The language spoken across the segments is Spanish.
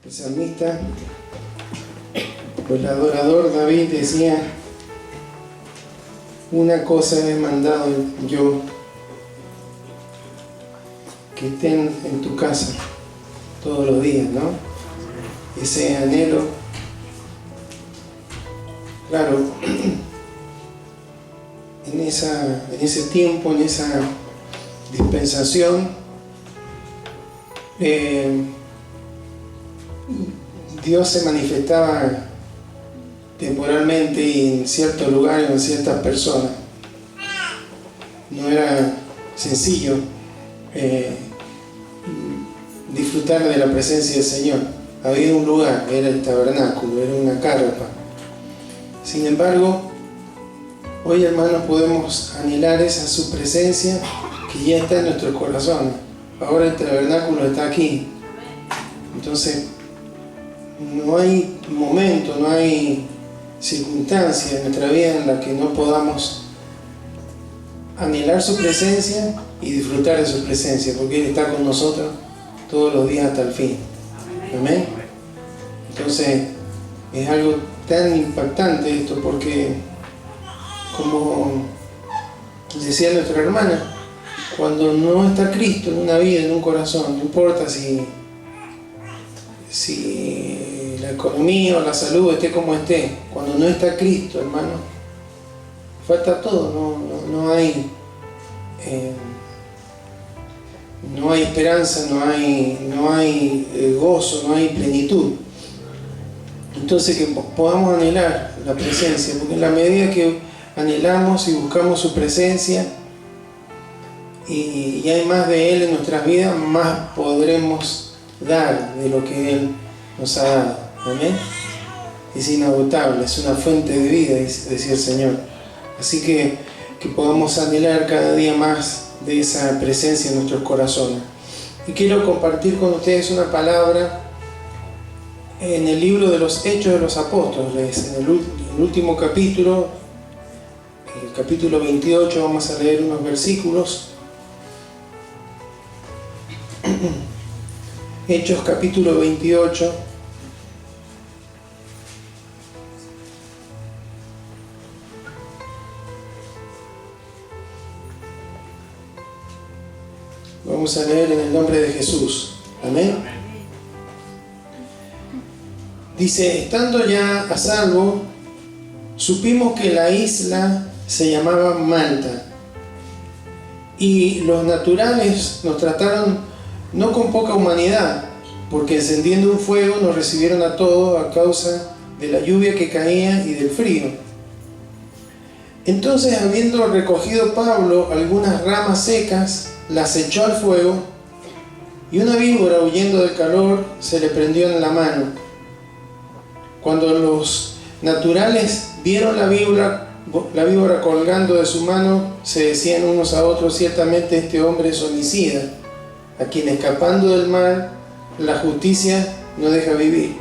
El salmista, o el adorador David decía: una cosa he mandado yo, que estén en tu casa todos los días, ¿no? Ese anhelo, claro, en ese tiempo, en esa dispensación, Dios se manifestaba temporalmente y en ciertos lugares, en ciertas personas. No era sencillo disfrutar de la presencia del Señor. Había un lugar, era el tabernáculo, era una carpa. Sin embargo, hoy, hermanos, podemos anhelar su presencia que ya está en nuestro corazón. Ahora el tabernáculo está aquí. Entonces, no hay momento, no hay circunstancia en nuestra vida en la que no podamos anhelar su presencia y disfrutar de su presencia, porque Él está con nosotros todos los días hasta el fin. Amén. Entonces, es algo tan impactante esto, porque, como decía nuestra hermana, cuando no está Cristo en una vida, en un corazón, no importa si la economía o la salud esté como esté, cuando no está Cristo, hermano, falta todo, no hay esperanza, no hay gozo, no hay plenitud. Entonces, que podamos anhelar la presencia, porque en la medida que anhelamos y buscamos su presencia y hay más de Él en nuestras vidas, más podremos dar de lo que Él nos ha dado. Amén. Es inagotable, es una fuente de vida, decía el Señor. Así que podamos anhelar cada día más de esa presencia en nuestros corazones. Y quiero compartir con ustedes una palabra en el libro de los Hechos de los Apóstoles, en el último capítulo, el capítulo 28, vamos a leer unos versículos. Hechos capítulo 28. Vamos a leer en el nombre de Jesús. Amén. Dice: estando ya a salvo, supimos que la isla se llamaba Malta, y los naturales nos trataron no con poca humanidad, porque encendiendo un fuego nos recibieron a todos a causa de la lluvia que caía y del frío. Entonces, habiendo recogido Pablo algunas ramas secas, las echó al fuego, y una víbora, huyendo del calor, se le prendió en la mano. Cuando los naturales vieron la víbora colgando de su mano, se decían unos a otros: ciertamente este hombre es homicida, a quien, escapando del mal, la justicia no deja vivir.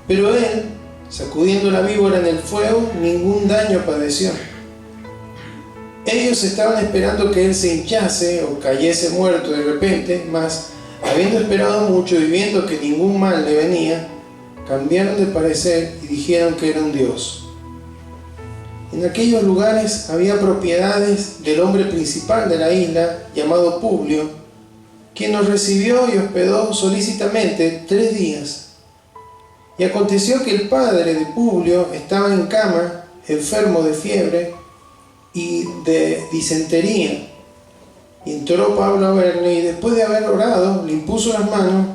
Pero él, sacudiendo la víbora en el fuego, ningún daño padeció. Ellos estaban esperando que él se hinchase o cayese muerto de repente, mas, habiendo esperado mucho y viendo que ningún mal le venía, cambiaron de parecer y dijeron que era un dios. En aquellos lugares había propiedades del hombre principal de la isla, llamado Publio, quien nos recibió y hospedó solícitamente 3 días. Y aconteció que el padre de Publio estaba en cama, enfermo de fiebre y de disentería. Y entró Pablo a verle, y después de haber orado, le impuso las manos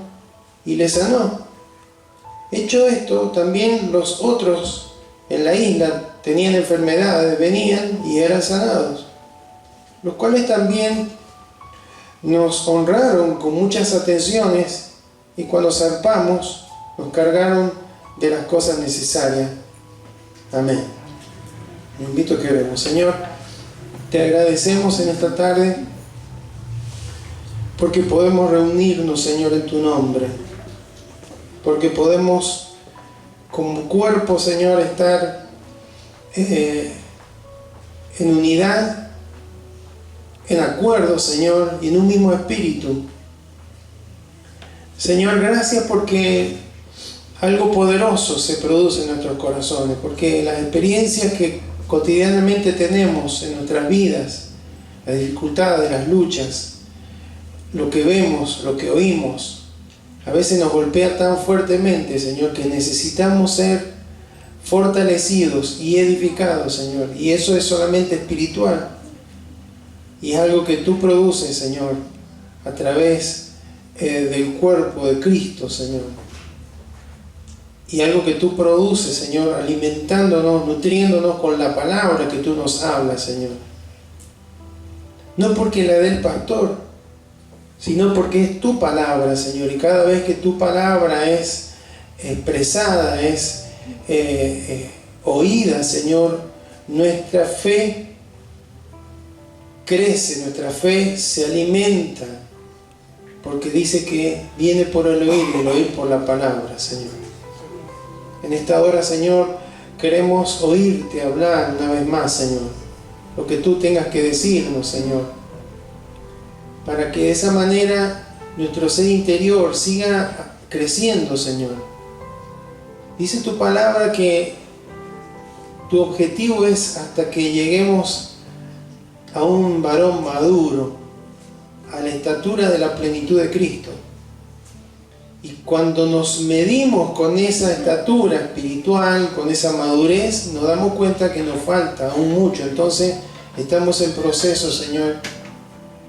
y le sanó. Hecho esto, también los otros en la isla tenían enfermedades, venían y eran sanados, los cuales también nos honraron con muchas atenciones, y cuando zarpamos nos cargaron de las cosas necesarias. Amén. Me invito a que oremos. Señor, te agradecemos en esta tarde porque podemos reunirnos, Señor, en tu nombre, porque podemos como cuerpo, Señor, estar en unidad, en acuerdo, Señor, y en un mismo espíritu. Señor, gracias porque algo poderoso se produce en nuestros corazones, porque las experiencias que cotidianamente tenemos en nuestras vidas, las dificultades, las luchas, lo que vemos, lo que oímos, a veces nos golpea tan fuertemente, Señor, que necesitamos ser fortalecidos y edificados, Señor. Y eso es solamente espiritual. Y es algo que tú produces, Señor, a través del cuerpo de Cristo, Señor. Y algo que tú produces, Señor, alimentándonos, nutriéndonos con la palabra que tú nos hablas, Señor. No porque la dé el pastor, sino porque es tu palabra, Señor. Y cada vez que tu palabra es expresada, es oída, Señor, nuestra fe crece, nuestra fe se alimenta, porque dice que viene por el oír por la palabra, Señor. En esta hora, Señor, queremos oírte hablar una vez más, Señor, lo que tú tengas que decirnos, Señor, para que de esa manera nuestro ser interior siga creciendo, Señor. Dice tu palabra que tu objetivo es hasta que lleguemos a un varón maduro, a la estatura de la plenitud de Cristo. Y cuando nos medimos con esa estatura espiritual, con esa madurez, nos damos cuenta que nos falta aún mucho. Entonces estamos en proceso, Señor,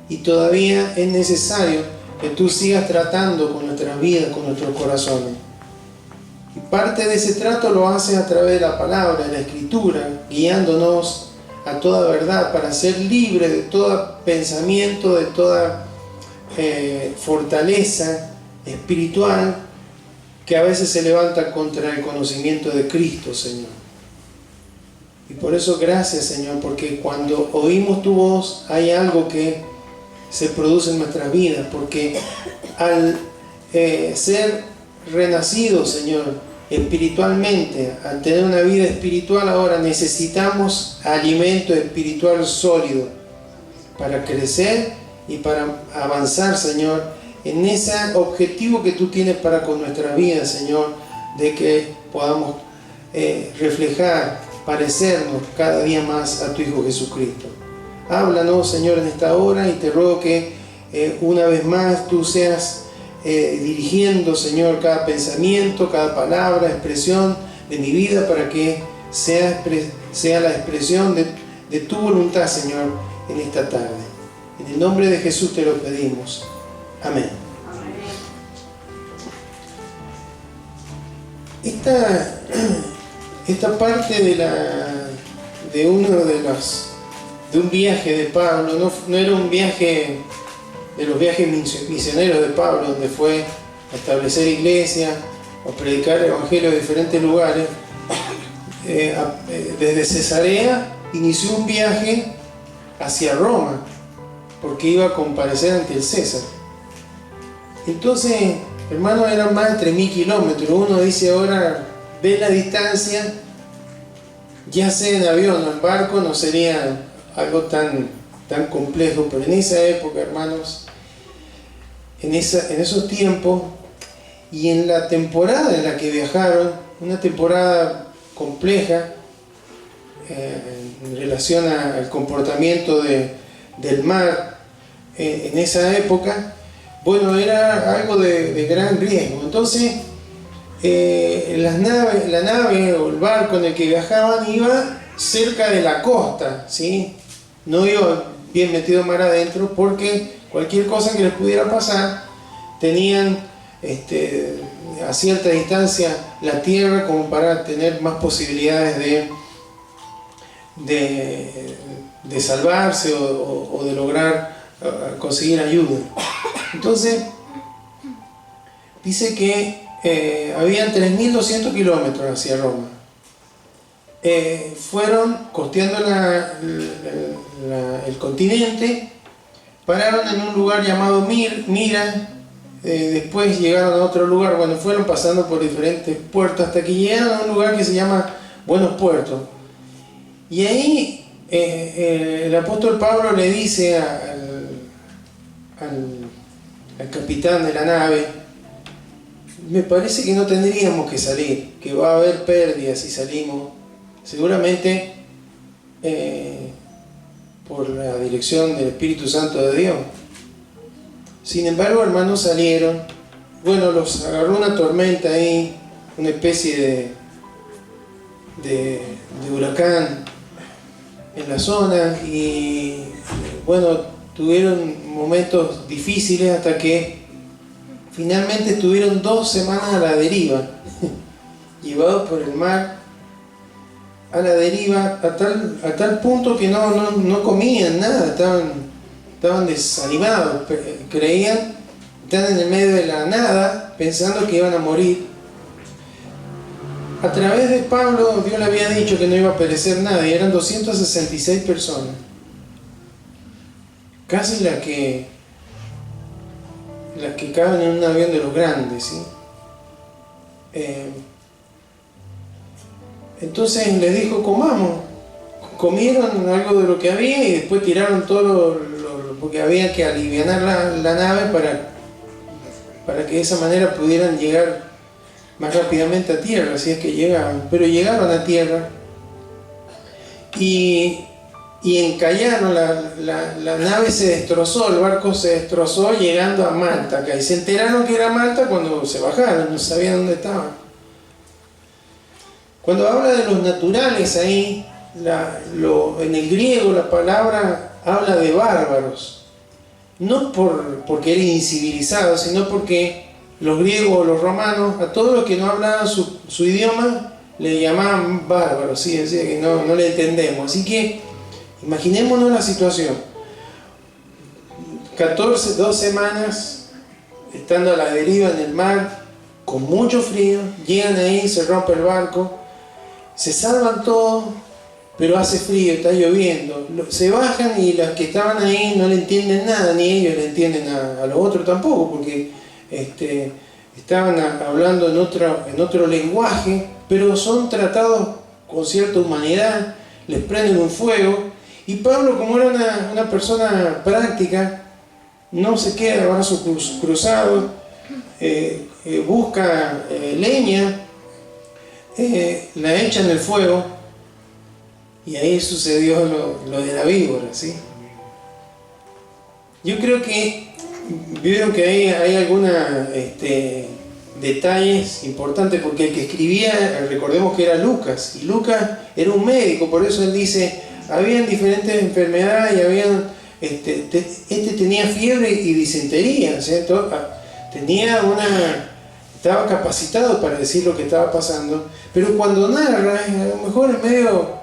y todavía es necesario que tú sigas tratando con nuestras vidas, con nuestros corazones. Y parte de ese trato lo haces a través de la palabra, de la Escritura, guiándonos a toda verdad, para ser libre de todo pensamiento, de toda fortaleza espiritual que a veces se levanta contra el conocimiento de Cristo, Señor. Y por eso gracias, Señor, porque cuando oímos tu voz hay algo que se produce en nuestras vidas, porque al ser renacidos, Señor, espiritualmente, al tener una vida espiritual, ahora necesitamos alimento espiritual sólido para crecer y para avanzar, Señor, en ese objetivo que tú tienes para con nuestra vida, Señor, de que podamos reflejar, parecernos cada día más a tu Hijo Jesucristo. Háblanos, Señor, en esta hora, y te ruego que una vez más tú seas dirigiendo, Señor, cada pensamiento, cada palabra, expresión de mi vida, para que sea la expresión de tu voluntad, Señor, en esta tarde. En el nombre de Jesús te lo pedimos. Amén. Esta parte de un viaje de Pablo no era un viaje de los viajes misioneros de Pablo, donde fue a establecer iglesia, a predicar el evangelio en diferentes lugares. Desde Cesarea inició un viaje hacia Roma, porque iba a comparecer ante el César. Entonces, hermanos, eran más de 3.000 kilómetros. Uno dice ahora, ve la distancia, ya sea en avión o en barco, no sería algo tan complejo, pero en esa época, hermanos, en esos tiempos y en la temporada en la que viajaron, una temporada compleja en relación al comportamiento del mar en esa época, bueno, era algo de gran riesgo. Entonces la nave o el barco en el que viajaban iba cerca de la costa, ¿sí? No iba bien metido mar adentro, porque cualquier cosa que les pudiera pasar, tenían a cierta distancia la tierra como para tener más posibilidades de salvarse o de lograr conseguir ayuda. Entonces dice que habían 3.200 kilómetros hacia Roma. Fueron costeando el continente, pararon en un lugar llamado Mira, después llegaron a otro lugar, bueno, fueron pasando por diferentes puertos hasta que llegaron a un lugar que se llama Buenos Puertos. Y ahí el apóstol Pablo le dice al capitán de la nave, me parece que no tendríamos que salir, que va a haber pérdidas si salimos, seguramente por la dirección del Espíritu Santo de Dios. Sin embargo, hermanos, salieron. Bueno, los agarró una tormenta ahí, una especie de huracán en la zona, y bueno, tuvieron momentos difíciles hasta que finalmente estuvieron 2 semanas a la deriva, llevados por el mar a la deriva, a tal punto que no comían nada, estaban desanimados, creían, estaban en el medio de la nada, pensando que iban a morir. A través de Pablo, Dios le había dicho que no iba a perecer nadie. Eran 266 personas, casi las que caben en un avión de los grandes, ¿sí? Entonces les dijo, comamos. Comieron algo de lo que había y después tiraron todo porque había que alivianar la nave para que de esa manera pudieran llegar más rápidamente a tierra, si es que llegaban. Pero llegaron a tierra y encallaron, la nave se destrozó, el barco se destrozó llegando a Malta acá, y se enteraron que era Malta cuando se bajaron, no sabían dónde estaban. Cuando habla de los naturales ahí, en el griego la palabra habla de bárbaros, no porque eran incivilizados, sino porque los griegos o los romanos, a todos los que no hablaban su idioma, le llamaban bárbaros, ¿sí? Decía que no le entendemos. Así que imaginémonos la situación. 2 semanas estando a la deriva en el mar, con mucho frío, llegan ahí, se rompe el barco, se salvan todos, pero hace frío, está lloviendo. Se bajan y los que estaban ahí no le entienden nada, ni ellos le entienden a los otros tampoco, porque estaban hablando en otro lenguaje, pero son tratados con cierta humanidad, les prenden un fuego, y Pablo, como era una persona práctica, no se queda de brazos cruzados, busca leña, la echa en el fuego, y ahí sucedió lo de la víbora, ¿sí? Yo creo que vieron que hay algunos detalles importantes, porque el que escribía, recordemos que era Lucas, y Lucas era un médico, por eso él dice, habían diferentes enfermedades, y habían, tenía fiebre y disentería, ¿cierto? Estaba capacitado para decir lo que estaba pasando, pero cuando narra, a lo mejor en medio,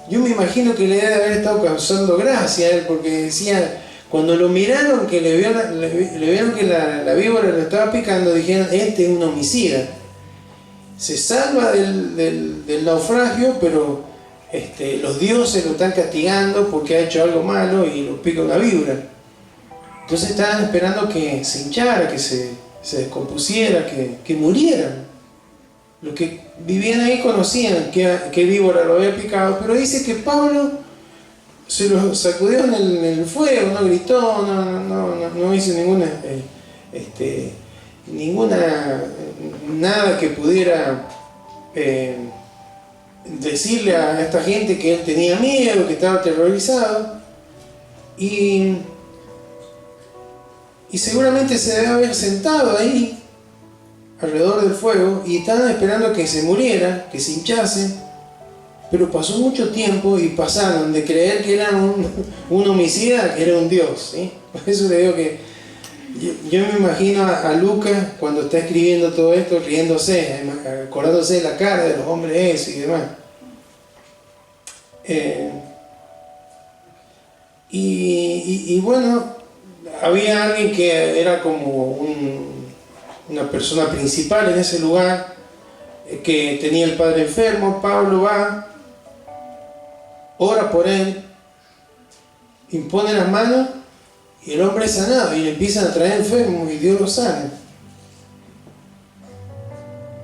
yo me imagino que le debe haber estado causando gracia a él, porque decía, cuando lo miraron, que le vieron que la víbora lo estaba picando, dijeron, este es un homicida. Se salva del naufragio, pero los dioses lo están castigando porque ha hecho algo malo y lo pica una víbora. Entonces estaban esperando que se hinchara, que se descompusiera, que murieran. Los que vivían ahí conocían qué víbora lo había picado, pero dice que Pablo se lo sacudió en el fuego, no gritó, no hizo nada que pudiera decirle a esta gente que él tenía miedo, que estaba aterrorizado, y seguramente se debe haber sentado ahí alrededor del fuego y estaban esperando que se muriera, que se hinchase, pero pasó mucho tiempo y pasaron de creer que era un homicida a que era un dios, ¿sí? Por eso le digo que yo me imagino a Lucas cuando está escribiendo todo esto riéndose, acordándose de la cara de los hombres esos y demás. Y bueno, había alguien que era como una persona principal en ese lugar, que tenía el padre enfermo. Pablo va, ora por él, impone las manos y el hombre es sanado, y le empiezan a traer enfermos y Dios lo sana.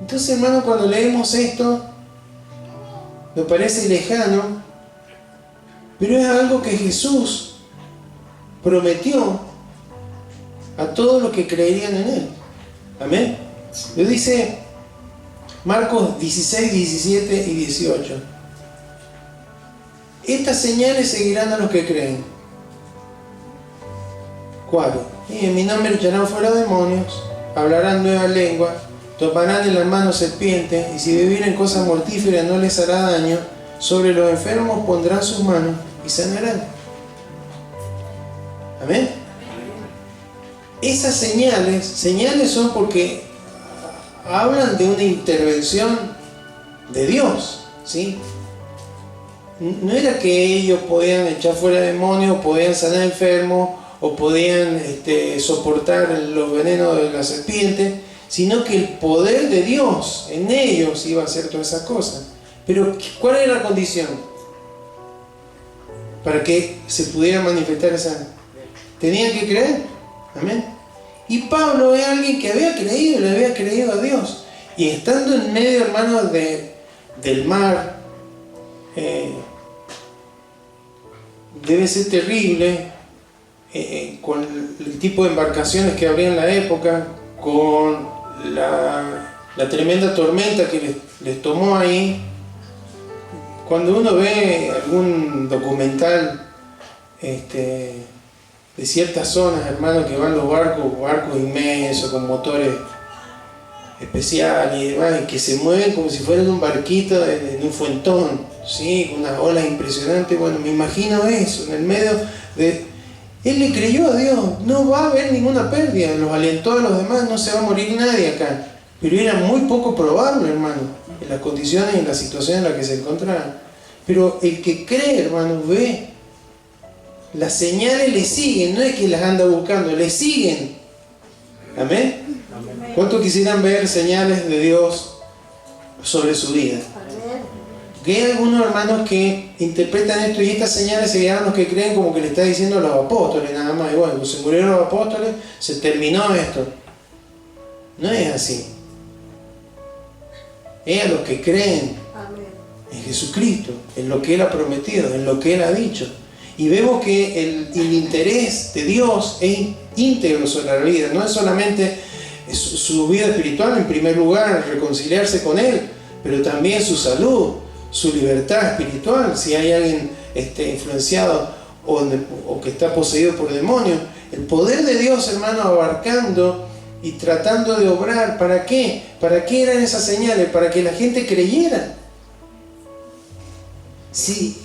Entonces, hermano, cuando leemos esto nos parece lejano, pero es algo que Jesús prometió a todos los que creerían en Él. Amén. Lo dice Marcos 16, 17 y 18. Estas señales seguirán a los que creen. ¿Cuáles? En mi nombre echarán fuera demonios, hablarán nueva lengua, tomarán en las manos serpientes, y si bebieren cosas mortíferas no les hará daño. Sobre los enfermos pondrán sus manos y sanarán. Amén. Esas señales son porque hablan de una intervención de Dios, ¿sí? No era que ellos podían echar fuera demonios, podían sanar enfermos, o podían soportar los venenos de la serpiente, sino que el poder de Dios en ellos iba a hacer todas esas cosas. Pero ¿cuál era la condición para que se pudiera manifestar esa? Tenían que creer. Amén. Y Pablo es alguien que había creído, le había creído a Dios, y estando en medio, hermanos, del mar, debe ser terrible, con el tipo de embarcaciones que había en la época, con la tremenda tormenta que les tomó ahí. Cuando uno ve algún documental de ciertas zonas, hermanos, que van los barcos inmensos con motores especiales y demás, y que se mueven como si fueran un barquito en un fuentón, ¿sí? Con unas olas impresionantes. Bueno, me imagino eso, en el medio de... Él le creyó a Dios, no va a haber ninguna pérdida, los alentó a los demás, no se va a morir nadie acá. Pero era muy poco probable, hermano, en las condiciones y en la situación en la que se encontraban. Pero el que cree, hermano, ve, las señales le siguen, no es que las anda buscando, le siguen. ¿Amén? ¿Cuántos quisieran ver señales de Dios sobre su vida? Que hay algunos hermanos que interpretan esto, y estas señales se llegan a los que creen como que le está diciendo a los apóstoles nada más. Y bueno, se murieron los apóstoles, se terminó esto. No es así. Es a los que creen en Jesucristo, en lo que Él ha prometido, en lo que Él ha dicho. Y vemos que el interés de Dios es íntegro sobre la vida. No es solamente su vida espiritual en primer lugar, reconciliarse con Él, pero también su salud, su libertad espiritual, si hay alguien influenciado o que está poseído por demonios. El poder de Dios, hermano, abarcando y tratando de obrar. ¿Para qué? ¿Para qué eran esas señales? Para que la gente creyera. Sí.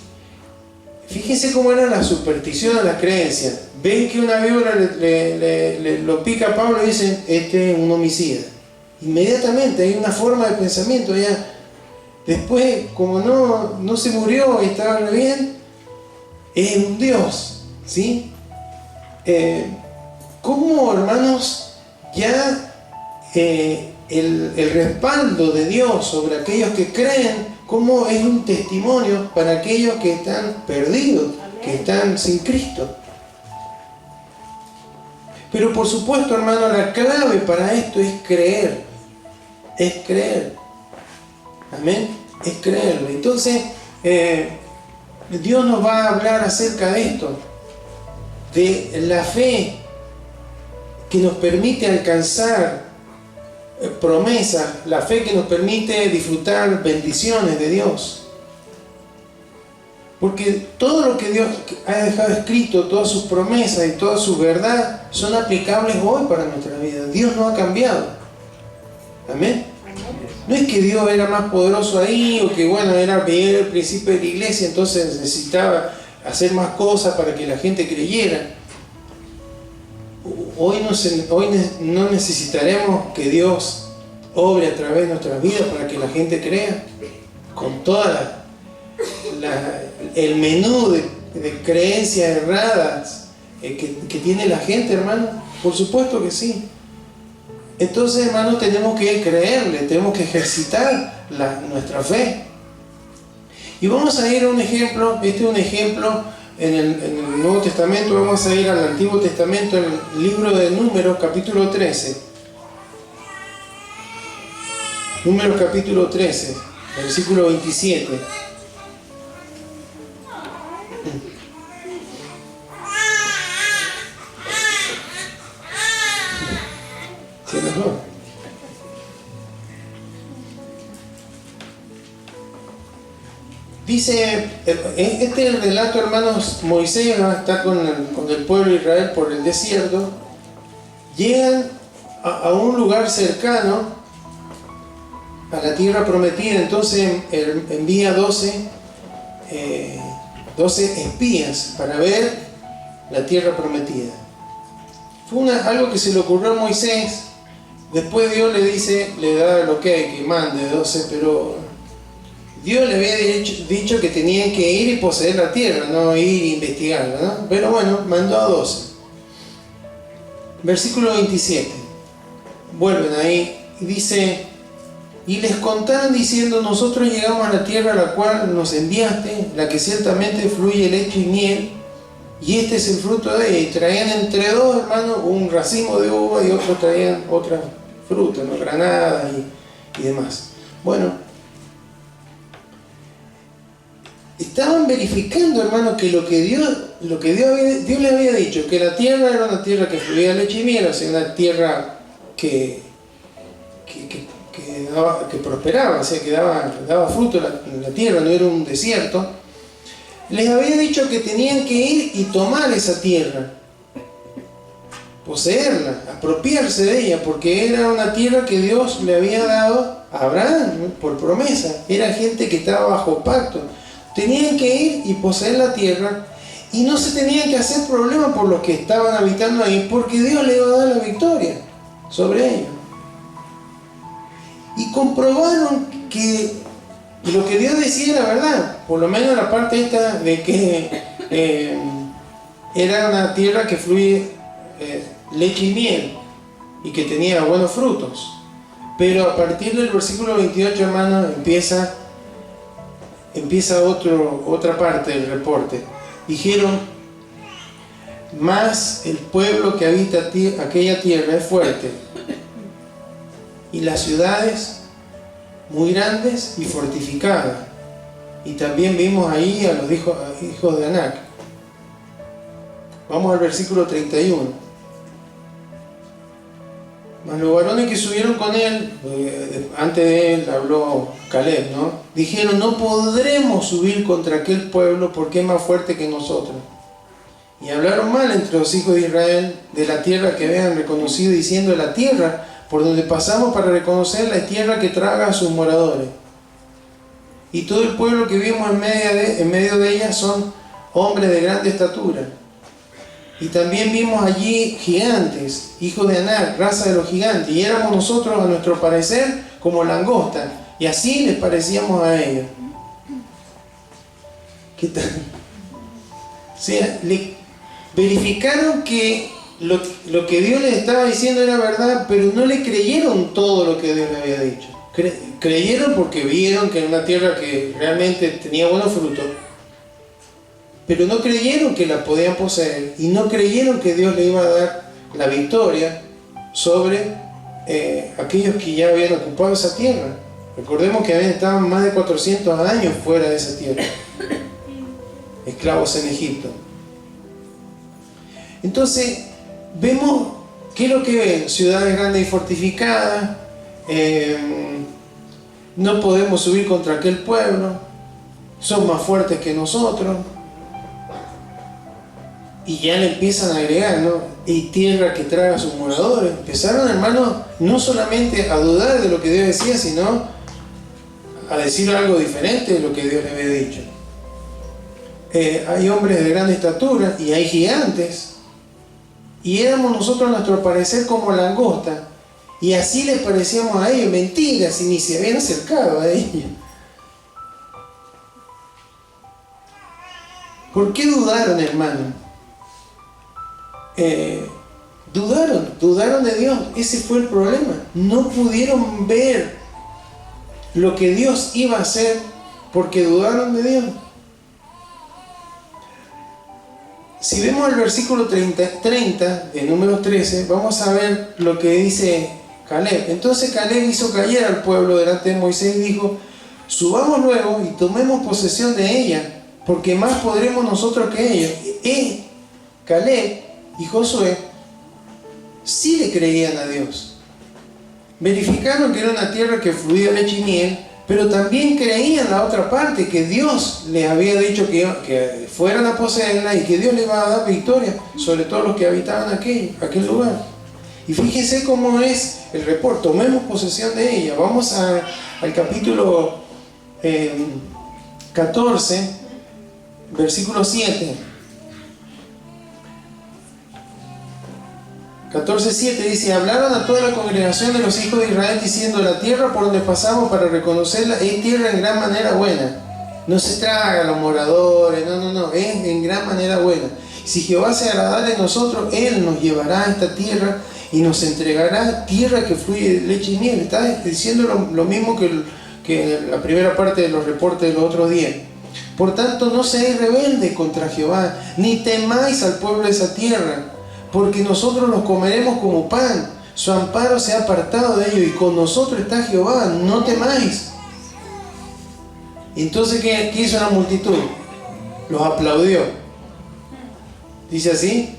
Fíjense cómo era la superstición de las creencias. Ven que una víbora lo pica a Pablo y dicen, este es un homicida. Inmediatamente hay una forma de pensamiento ya. Después, como no se murió y estaba bien, es un Dios, ¿sí? ¿Cómo, hermanos, ya el respaldo de Dios sobre aquellos que creen, cómo es un testimonio para aquellos que están perdidos, que están sin Cristo? Pero por supuesto, hermano, la clave para esto es creer. Es creer. Amén. Es creerlo. Entonces, Dios nos va a hablar acerca de esto, de la fe que nos permite alcanzar promesas, la fe que nos permite disfrutar bendiciones de Dios. Porque todo lo que Dios ha dejado escrito, todas sus promesas y toda su verdad son aplicables hoy para nuestra vida. Dios no ha cambiado. Amén. No es que Dios era más poderoso ahí, o que bueno, era el principio de la iglesia, entonces necesitaba hacer más cosas para que la gente creyera. Hoy no necesitaremos que Dios obre a través de nuestras vidas para que la gente crea, con toda el menú de creencias erradas que tiene la gente, hermano. Por supuesto que sí. Entonces, hermanos, tenemos que creerle, tenemos que ejercitar nuestra fe. Y vamos a ir a un ejemplo, este es un ejemplo en el Nuevo Testamento. Vamos a ir al Antiguo Testamento, en el libro de Números, capítulo 13. Números, capítulo 13, versículo 27. Dice, este es el relato, hermanos. Moisés está con el pueblo de Israel por el desierto. Llegan a un lugar cercano a la tierra prometida. Entonces envía 12 espías para ver la tierra prometida. Fue algo que se le ocurrió a Moisés. Después Dios le da el ok, que mande 12, pero Dios le había dicho que tenían que ir y poseer la tierra, no ir e investigarla, ¿no? Pero bueno, mandó a 12. Versículo 27. Vuelven ahí y dice: y les contaron diciendo: nosotros llegamos a la tierra a la cual nos enviaste, la que ciertamente fluye leche y miel, y este es el fruto de ella. Y traían entre dos, hermanos, un racimo de uva y otros traían otra fruta, ¿no? Granadas y demás. Bueno, estaban verificando, hermanos, que lo que Dios le había dicho, que la tierra era una tierra que fluía leche y miel, o sea, una tierra que prosperaba, o sea, que daba fruto la tierra, no era un desierto. Les había dicho que tenían que ir y tomar esa tierra, poseerla, apropiarse de ella, porque era una tierra que Dios le había dado a Abraham, ¿no? Por promesa. Era gente que estaba bajo pacto. Tenían que ir y poseer la tierra, y no se tenían que hacer problema por los que estaban habitando ahí, porque Dios le iba a dar la victoria sobre ellos. Y comprobaron que lo que Dios decía era verdad, por lo menos la parte esta de que era una tierra que fluye leche y miel y que tenía buenos frutos. Pero a partir del versículo 28, hermano, empieza otra parte del reporte. Dijeron: mas el pueblo que habita aquella tierra es fuerte, y las ciudades muy grandes y fortificadas. Y también vimos ahí a los hijos de Anac. Vamos al versículo 31. Mas los varones que subieron con él, antes de él habló Caleb, ¿no? Dijeron: no podremos subir contra aquel pueblo porque es más fuerte que nosotros. Y hablaron mal entre los hijos de Israel de la tierra que habían reconocido, diciendo: la tierra por donde pasamos para reconocerla es tierra que traga a sus moradores. Y todo el pueblo que vimos en medio de ella son hombres de grande estatura. Y también vimos allí gigantes, hijos de Anac, raza de los gigantes, y éramos nosotros, a nuestro parecer, como langostas, y así les parecíamos a ellos. ¿Qué tal? O sea, verificaron que lo que Dios les estaba diciendo era verdad, pero no le creyeron todo lo que Dios les había dicho. Creyeron porque vieron que era una tierra que realmente tenía buenos frutos, pero no creyeron que la podían poseer, y no creyeron que Dios le iba a dar la victoria sobre aquellos que ya habían ocupado esa tierra. Recordemos que estaban más de 400 años fuera de esa tierra, esclavos en Egipto. Entonces vemos qué es lo que ven: ciudades grandes y fortificadas, no podemos subir contra aquel pueblo, son más fuertes que nosotros. Y ya le empiezan a agregar, ¿no? Y tierra que traga a sus moradores. Empezaron, hermanos, no solamente a dudar de lo que Dios decía, sino a decir algo diferente de lo que Dios le había dicho. Hay hombres de gran estatura y hay gigantes, y éramos nosotros, a nuestro parecer, como langosta, y así les parecíamos a ellos. Mentiras, y ni se habían acercado a ellos. ¿Por qué dudaron, hermano? Dudaron de Dios. Ese fue el problema. No pudieron ver lo que Dios iba a hacer porque dudaron de Dios. Si vemos el versículo 30 de Números 13, vamos a ver lo que dice Caleb. Entonces Caleb hizo callar al pueblo delante de Moisés y dijo: subamos luego y tomemos posesión de ella, porque más podremos nosotros que ellos. Caleb y Josué sí le creían a Dios. Verificaron que era una tierra que fluía leche y miel, Pero también creían la otra parte, que Dios les había dicho que fueran a poseerla y que Dios les iba a dar victoria sobre todos los que habitaban aquel lugar. Y fíjense cómo es el reporte. Tomemos posesión de ella. Vamos al capítulo 14, versículo 7. 14:7 dice: hablaron a toda la congregación de los hijos de Israel diciendo: la tierra por donde pasamos para reconocerla es tierra en gran manera buena. No se traga a los moradores, no, es en gran manera buena. Si Jehová se agradara de nosotros, Él nos llevará a esta tierra y nos entregará tierra que fluye de leche y miel. Está diciendo lo mismo que la primera parte de los reportes de los otros días. Por tanto, no seáis rebeldes contra Jehová, ni temáis al pueblo de esa tierra, porque nosotros los comeremos como pan. Su amparo se ha apartado de ellos, y con nosotros está Jehová, no temáis. Entonces, ¿qué hizo la multitud? Los aplaudió. Dice así: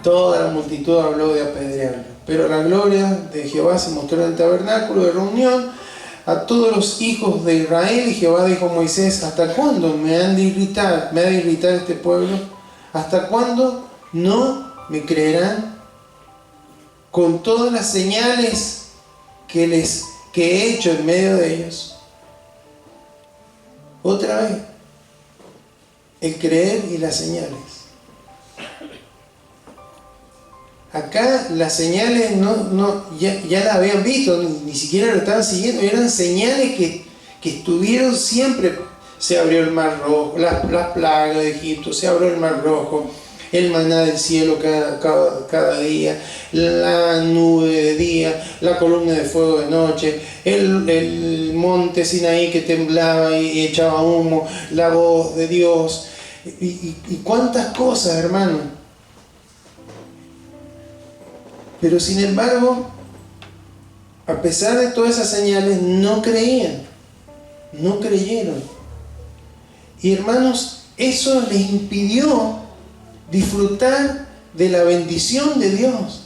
toda la multitud habló de apedrearlo. Pero la gloria de Jehová se mostró en el tabernáculo de reunión a todos los hijos de Israel. Y Jehová dijo a Moisés: ¿hasta cuándo me ha de irritar este pueblo? ¿Hasta cuándo no me creerán con todas las señales que he hecho en medio de ellos? Otra vez, el creer y las señales. Acá las señales ya las habían visto, ni siquiera lo estaban siguiendo, eran señales que estuvieron siempre. Se abrió el mar rojo, las plagas de Egipto, se abrió el mar rojo, el maná del cielo cada día, la nube de día, la columna de fuego de noche, el monte Sinaí que temblaba y echaba humo, la voz de Dios, y cuántas cosas, hermano. Pero sin embargo, a pesar de todas esas señales, no creían, no creyeron. Y hermanos, eso les impidió disfrutar de la bendición de Dios,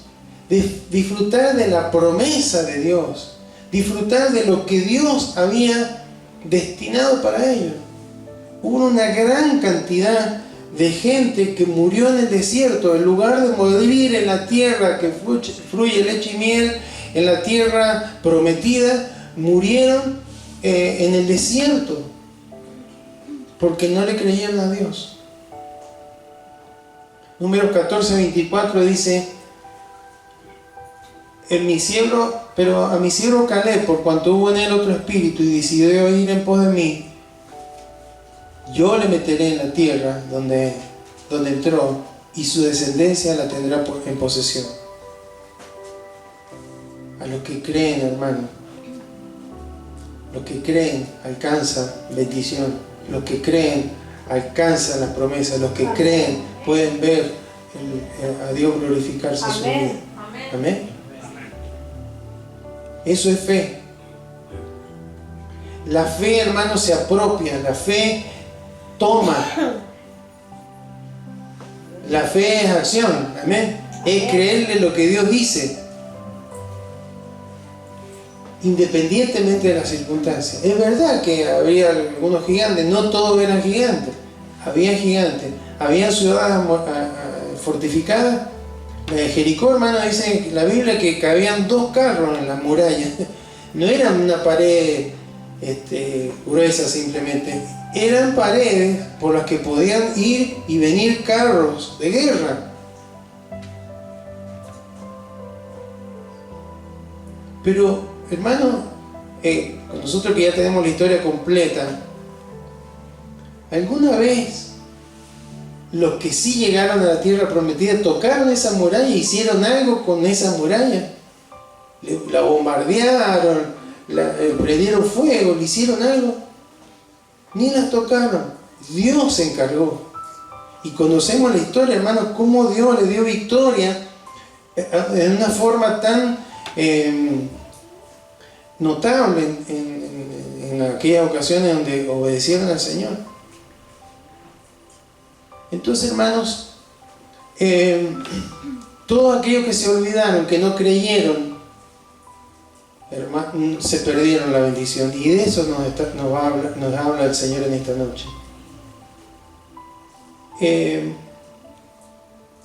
disfrutar de la promesa de Dios, disfrutar de lo que Dios había destinado para ellos. Hubo una gran cantidad de gente que murió en el desierto, en lugar de morir en la tierra que fluye leche y miel, en la tierra prometida, murieron en el desierto, porque no le creyeron a Dios. Números 14:24 dice: pero a mi siervo Caleb, por cuanto hubo en él otro espíritu y decidió ir en pos de mí, yo le meteré en la tierra donde entró, y su descendencia la tendrá en posesión. A los que creen, hermano, los que creen alcanzan bendición, los que creen alcanzan las promesas, los que creen pueden ver a Dios glorificarse en su vida. Amén. Eso es fe. La fe, hermano, se apropia, la fe toma. La fe es acción, amén. Es creerle lo que Dios dice, independientemente de las circunstancias. Es verdad que había algunos gigantes, no todos eran gigantes. Había gigantes, había ciudades fortificadas. La de Jericó, hermano, dice la Biblia que cabían 2 carros en las murallas. No eran una pared gruesa simplemente. Eran paredes por las que podían ir y venir carros de guerra. Pero, hermano, nosotros que ya tenemos la historia completa, ¿alguna vez los que sí llegaron a la tierra prometida tocaron esa muralla e hicieron algo con esa muralla? La bombardearon, prendieron fuego, le hicieron algo. Ni las tocaron. Dios se encargó. Y conocemos la historia, hermanos, cómo Dios le dio victoria en una forma tan notable en aquellas ocasiones donde obedecieron al Señor. Entonces, hermanos, todos aquellos que se olvidaron, que no creyeron, se perdieron la bendición. Y de eso nos habla el Señor en esta noche.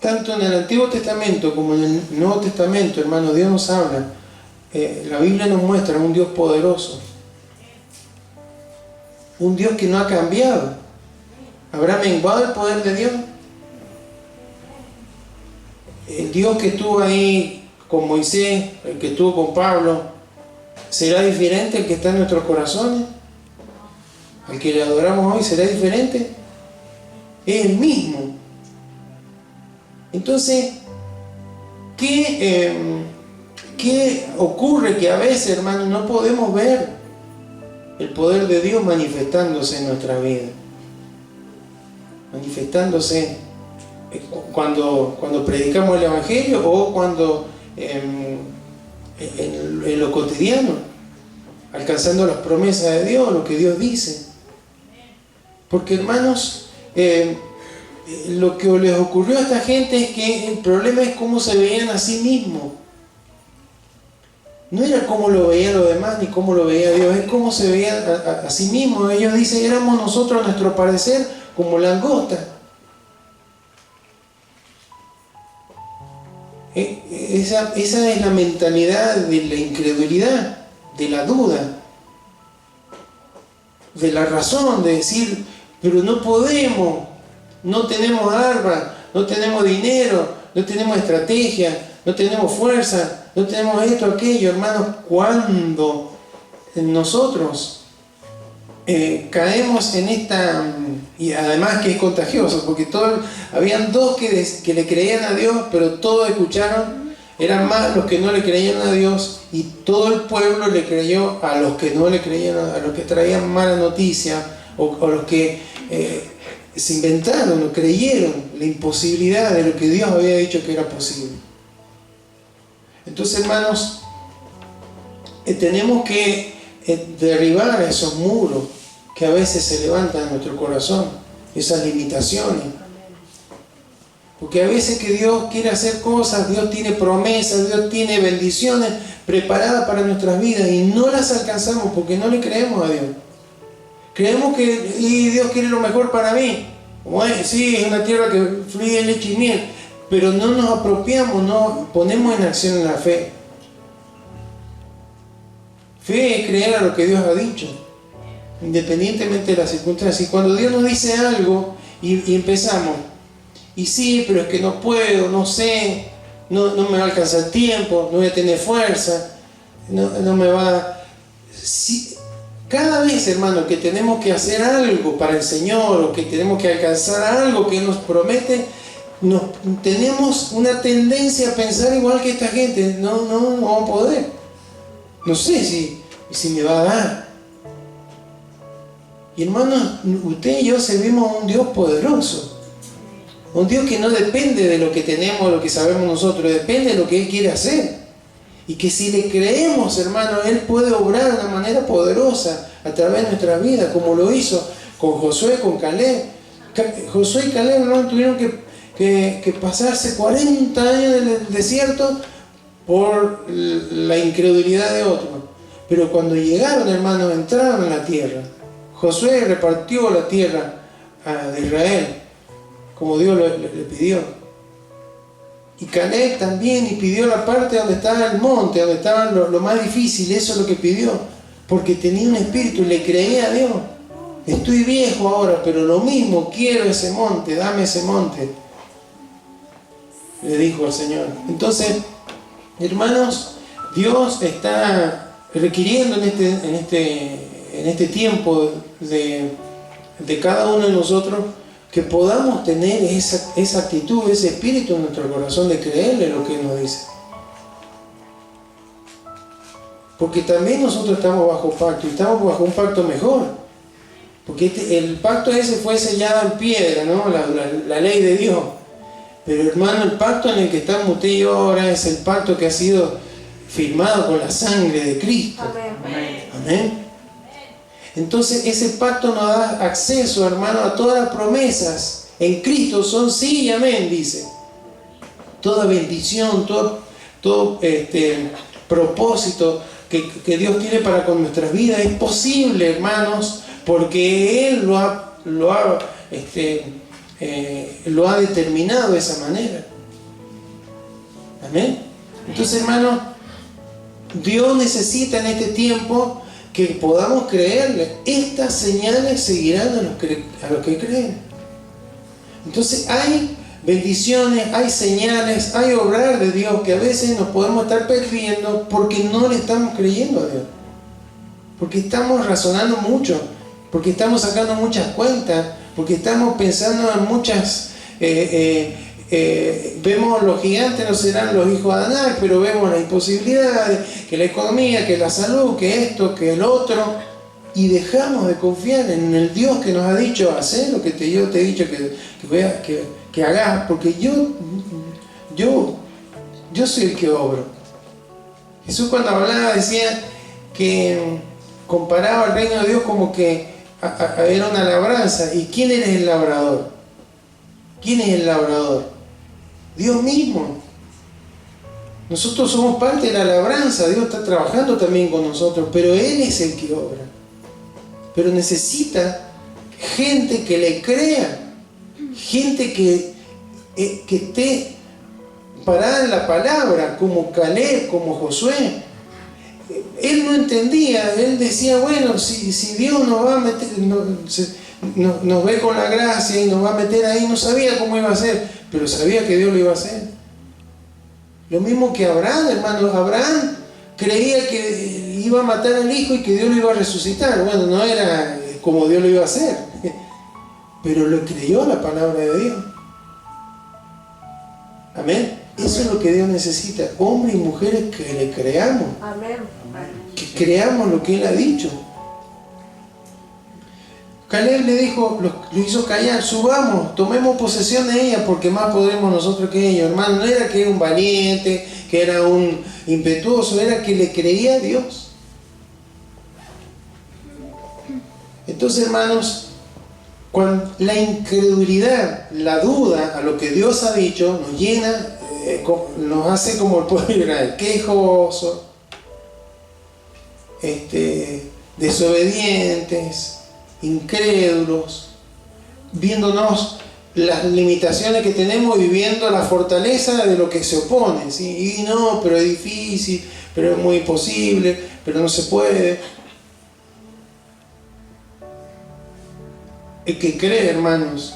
Tanto en el Antiguo Testamento como en el Nuevo Testamento, hermano, Dios nos habla. La Biblia nos muestra un Dios poderoso. Un Dios que no ha cambiado. ¿Habrá menguado el poder de Dios? El Dios que estuvo ahí con Moisés, el que estuvo con Pablo, ¿será diferente el que está en nuestros corazones? ¿Al que le adoramos hoy será diferente? Es el mismo. Entonces, ¿qué ocurre? Que a veces, hermanos, no podemos ver el poder de Dios manifestándose en nuestra vida. Manifestándose cuando predicamos el Evangelio o cuando en lo cotidiano, alcanzando las promesas de Dios, lo que Dios dice. Porque, hermanos, lo que les ocurrió a esta gente es que el problema es cómo se veían a sí mismos. No era cómo lo veían los demás ni cómo lo veía Dios, es cómo se veían a sí mismos. Ellos dicen, éramos nosotros, a nuestro parecer, como langostas. Esa es la mentalidad de la incredulidad, de la duda, de la razón, de decir, pero no podemos, no tenemos armas, no tenemos dinero, no tenemos estrategia, no tenemos fuerza, no tenemos esto, aquello. Hermanos, cuando nosotros caemos en esta, y además que es contagioso, porque habían dos que le creían a Dios, pero todos escucharon, eran más los que no le creían a Dios, y todo el pueblo le creyó a los que no le creían, a los que traían mala noticia, o los que se inventaron o creyeron la imposibilidad de lo que Dios había dicho que era posible. Entonces, hermanos, tenemos que derribar esos muros que a veces se levantan en nuestro corazón, esas limitaciones. Porque a veces que Dios quiere hacer cosas, Dios tiene promesas, Dios tiene bendiciones preparadas para nuestras vidas y no las alcanzamos porque no le creemos a Dios. Creemos que Dios quiere lo mejor para mí. Sí, es una tierra que fluye leche y miel, pero no nos apropiamos, no ponemos en acción la fe. Fe es creer a lo que Dios ha dicho, independientemente de las circunstancias. Y cuando Dios nos dice algo y empezamos, y sí, pero es que no puedo, no sé, no me va a alcanzar el tiempo, no voy a tener fuerza, no me va... Sí, cada vez, hermano, que tenemos que hacer algo para el Señor o que tenemos que alcanzar algo que Él nos promete, tenemos una tendencia a pensar igual que esta gente. No vamos a poder. No sé si me va a dar. Y hermanos, usted y yo servimos a un Dios poderoso. Un Dios que no depende de lo que tenemos, lo que sabemos nosotros, depende de lo que Él quiere hacer. Y que si le creemos, hermano, Él puede obrar de una manera poderosa a través de nuestra vida, como lo hizo con Josué, con Caleb. Josué y Caleb, hermano, tuvieron que pasarse 40 años en el desierto por la incredulidad de otros. Pero cuando llegaron, hermanos, entraron en la tierra. Josué repartió la tierra de Israel, como Dios le pidió. Y Caleb también, y pidió la parte donde estaba el monte, donde estaba lo más difícil. Eso es lo que pidió, porque tenía un espíritu, le creía a Dios. Estoy viejo ahora, pero lo mismo, quiero ese monte, dame ese monte, le dijo al Señor. Entonces, hermanos, Dios está requiriendo en este tiempo de cada uno de nosotros que podamos tener esa actitud, ese espíritu en nuestro corazón de creerle lo que Él nos dice. Porque también nosotros estamos bajo pacto, y estamos bajo un pacto mejor. Porque el pacto ese fue sellado en piedra, ¿no? La ley de Dios. Pero, hermano, el pacto en el que estamos usted y yo ahora es el pacto que ha sido firmado con la sangre de Cristo. Amén. Amén. Entonces ese pacto nos da acceso, hermano, a todas las promesas. En Cristo son sí y amén, dice. Toda bendición, todo propósito, que Dios tiene para con nuestras vidas es posible, hermanos, porque Él lo ha determinado de esa manera. Amén. Entonces, hermanos, Dios necesita en este tiempo que podamos creerle. Estas señales seguirán a los que creen. Entonces hay bendiciones, hay señales, hay obrar de Dios que a veces nos podemos estar perdiendo porque no le estamos creyendo a Dios. Porque estamos razonando mucho, porque estamos sacando muchas cuentas, porque estamos pensando en muchas... vemos los gigantes no serán los hijos de Adán, pero vemos las imposibilidades, que la economía, que la salud, que esto, que el otro, y dejamos de confiar en el Dios que nos ha dicho hacer lo que yo te he dicho que hagas, porque yo soy el que obro. Jesús, cuando hablaba, decía que comparaba el reino de Dios como que era una labranza. ¿Y quién es el labrador? ¿Quién es el labrador? Dios mismo. Nosotros somos parte de la labranza. Dios está trabajando también con nosotros, pero Él es el que obra. Pero necesita gente que le crea, gente que esté parada en la palabra, como Caleb, como Josué. Él no entendía, él decía, bueno, si Dios nos va a meter, nos ve con la gracia y nos va a meter ahí, no sabía cómo iba a ser, pero sabía que Dios lo iba a hacer. Lo mismo que Abraham, hermanos. Abraham creía que iba a matar al hijo y que Dios lo iba a resucitar. Bueno, no era como Dios lo iba a hacer, pero lo creyó la palabra de Dios. Amén. Eso es lo que Dios necesita, hombres y mujeres que le creamos. Amén. Que creamos lo que Él ha dicho. Caleb le dijo, lo hizo callar, subamos, tomemos posesión de ella, porque más podremos nosotros que ellos. Hermano, no era que era un valiente, que era un impetuoso, era que le creía a Dios. Entonces, hermanos, cuando la incredulidad, la duda a lo que Dios ha dicho, nos llena, nos hace como el pueblo de Israel, quejosos, desobedientes, incrédulos, viéndonos las limitaciones que tenemos y viendo la fortaleza de lo que se opone, ¿sí? Y no, pero es difícil, pero es muy imposible, pero no se puede. El que cree, hermanos,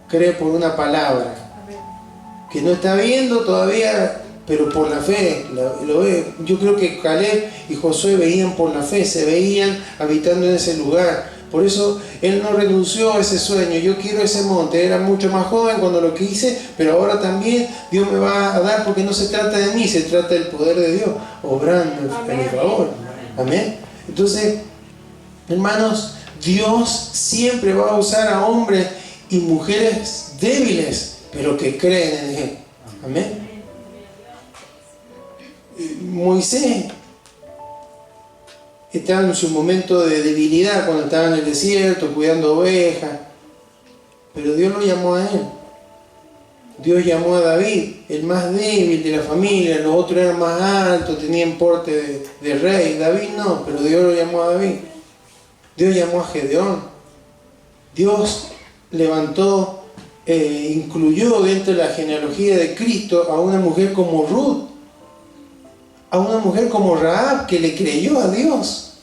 cree por una palabra que no está viendo todavía, pero por la fe lo ve. Yo creo que Caleb y Josué veían por la fe, se veían habitando en ese lugar. Por eso él no renunció a ese sueño. Yo quiero ese monte. Era mucho más joven cuando lo quise, pero ahora también Dios me va a dar, porque no se trata de mí, se trata del poder de Dios obrando en mi favor. Amén. Entonces, hermanos, Dios siempre va a usar a hombres y mujeres débiles, pero que creen en Él. Amén. Moisés estaba en su momento de debilidad cuando estaba en el desierto cuidando ovejas, pero Dios lo llamó a él. Dios llamó a David, el más débil de la familia. Los otros eran más altos, tenían porte de rey. David no, pero Dios lo llamó a David. Dios llamó a Gedeón. Dios levantó, incluyó dentro de la genealogía de Cristo a una mujer como Ruth, a una mujer como Rahab, que le creyó a Dios,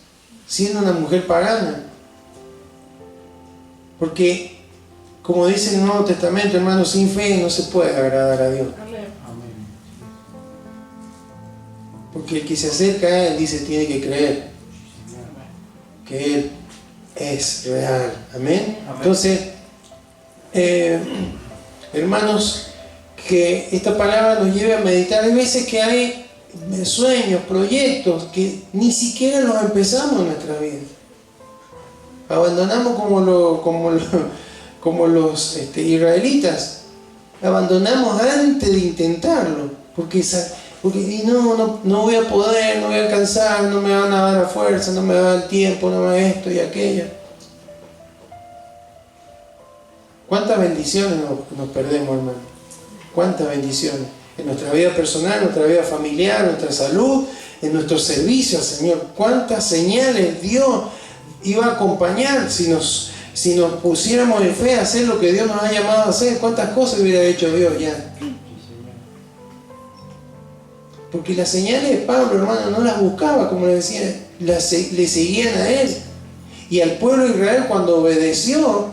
siendo una mujer pagana. Porque, como dice el Nuevo Testamento, hermanos, sin fe no se puede agradar a Dios. Porque el que se acerca a Él, dice, tiene que creer que Él es real. Amén. Entonces, hermanos, que esta palabra nos lleve a meditar. Hay veces que hay sueños, proyectos que ni siquiera los empezamos en nuestra vida. Abandonamos como los israelitas. Abandonamos antes de intentarlo, porque no voy a poder, no voy a alcanzar, no me van a dar la fuerza, no me va a dar el tiempo, no me va esto y aquello. ¿Cuántas bendiciones nos perdemos, hermano? ¿Cuántas bendiciones? en nuestra vida personal, en nuestra vida familiar, en nuestra salud, en nuestro servicio al Señor. ¿Cuántas señales Dios iba a acompañar si nos pusiéramos en fe a hacer lo que Dios nos ha llamado a hacer? ¿Cuántas cosas hubiera hecho Dios ya? Porque las señales de Pablo, hermano, no las buscaba, como le decía, le seguían a él. Y al pueblo de Israel, cuando obedeció,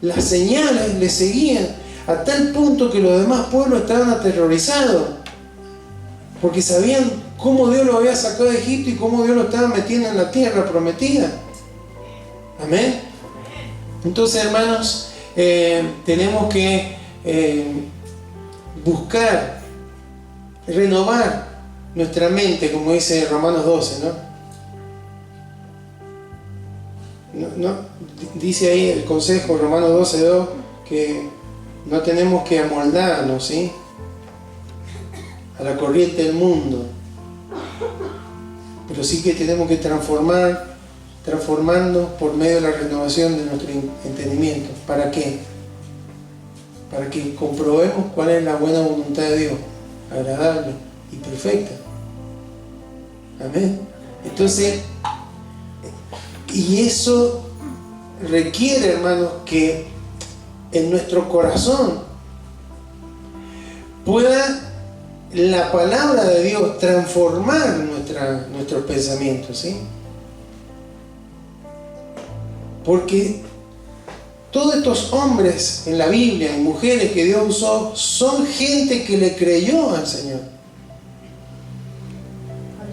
las señales le seguían, a tal punto que los demás pueblos estaban aterrorizados, porque sabían cómo Dios lo había sacado de Egipto y cómo Dios lo estaba metiendo en la tierra prometida. Amén. Entonces, hermanos, tenemos que buscar, renovar nuestra mente, como dice Romanos 12, ¿no? Dice ahí el consejo, Romanos 12:2, que no tenemos que amoldarnos, ¿sí?, a la corriente del mundo, pero sí que tenemos que transformarnos por medio de la renovación de nuestro entendimiento. ¿Para qué? Para que comprobemos cuál es la buena voluntad de Dios, agradable y perfecta. Amén. Entonces, y eso requiere, hermanos, que en nuestro corazón pueda la palabra de Dios transformar nuestros pensamientos, ¿sí? Porque todos estos hombres en la Biblia y mujeres que Dios usó son gente que le creyó al Señor.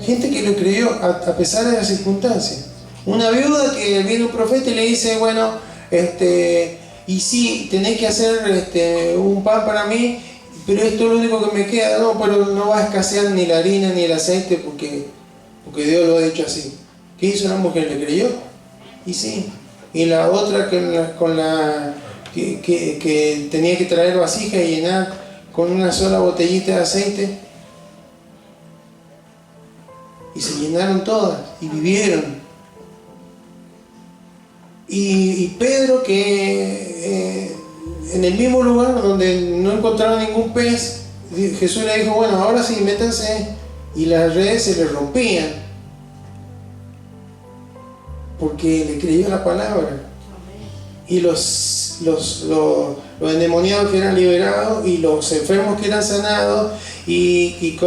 Gente que le creyó a pesar de las circunstancias. Una viuda que viene un profeta y le dice, bueno, y sí, tenés que hacer un pan para mí, pero esto es lo único que me queda. No, pero no va a escasear ni la harina ni el aceite porque Dios lo ha hecho así. ¿Qué hizo la mujer? ¿Le creyó? Y sí. Y la otra que tenía que traer vasija y llenar con una sola botellita de aceite, y se llenaron todas y vivieron. Y Pedro, que en el mismo lugar donde no encontraron ningún pez, Jesús le dijo, bueno, ahora sí, métanse, y las redes se le rompían porque le creyó la palabra. Y los endemoniados que eran liberados, y los enfermos que eran sanados, y